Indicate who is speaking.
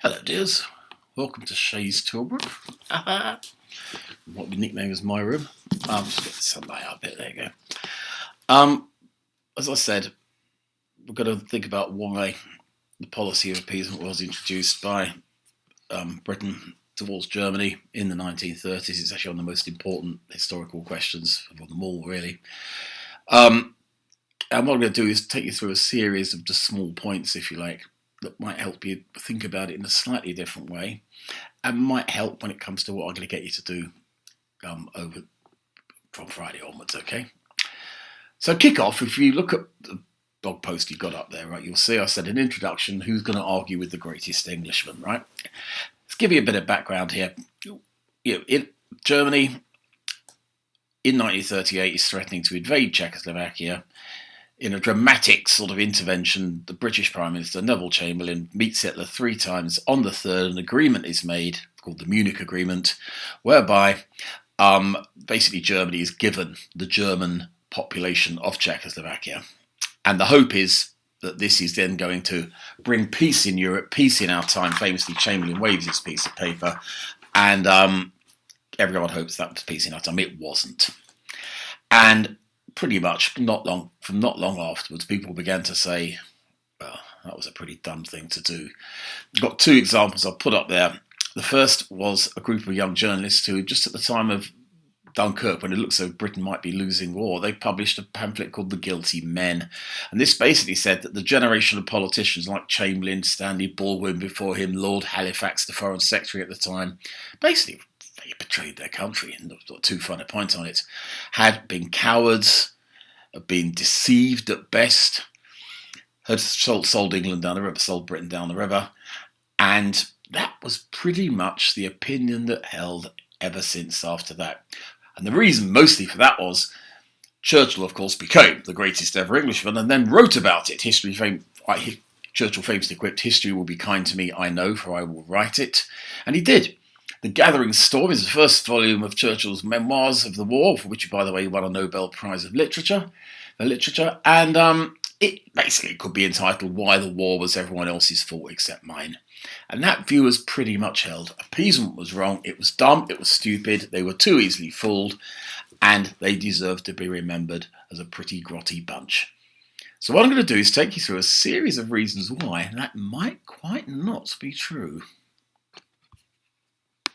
Speaker 1: Hello, dears. Welcome to Shay's Tilbrook. What we nickname as my room. Just get the sunlight out a bit. There you go. As I said, we're going to think about why the policy of appeasement was introduced by Britain towards Germany in the 1930s. It's actually one of the most important historical questions of them all, really. And what I'm going to do is take you through a series of just small points, if you like, that might help you think about it in a slightly different way and might help when it comes to what I'm going to get you to do over from Friday onwards, okay? So kick off, if you look at the blog post you got up there, right, you'll see I said an introduction, who's going to argue with the greatest Englishman, right? Let's give you a bit of background here. In Germany, in 1938, is threatening to invade Czechoslovakia. In a dramatic sort of intervention, the British Prime Minister, Neville Chamberlain, meets Hitler 3 times. On the 3rd, an agreement is made, called the Munich Agreement, whereby basically Germany is given the German population of Czechoslovakia. And the hope is that this is then going to bring peace in Europe, peace in our time. Famously, Chamberlain waves this piece of paper, and everyone hopes that was peace in our time. It wasn't. And pretty much not long afterwards, people began to say, well, that was a pretty dumb thing to do. I've got 2 examples I'll put up there. The first was a group of young journalists who, just at the time of Dunkirk, when it looked as though Britain might be losing war, they published a pamphlet called The Guilty Men. And this basically said that the generation of politicians like Chamberlain, Stanley Baldwin before him, Lord Halifax, the Foreign Secretary at the time, basically they betrayed their country, and not too fine a point on it, had been cowards, had been deceived at best, had sold England down the river, sold Britain down the river, and that was pretty much the opinion that held ever since after that. And the reason mostly for that was Churchill, of course, became the greatest ever Englishman and then wrote about it. Churchill famously quipped, "History will be kind to me, I know, for I will write it." And he did. The Gathering Storm is the first volume of Churchill's memoirs of the war, for which, by the way, he won a Nobel Prize of Literature. And it basically could be entitled "Why the War Was Everyone Else's Fault Except Mine." And that view was pretty much held. Appeasement was wrong, it was dumb, it was stupid, they were too easily fooled, and they deserved to be remembered as a pretty grotty bunch. So what I'm going to do is take you through a series of reasons why that might quite not be true.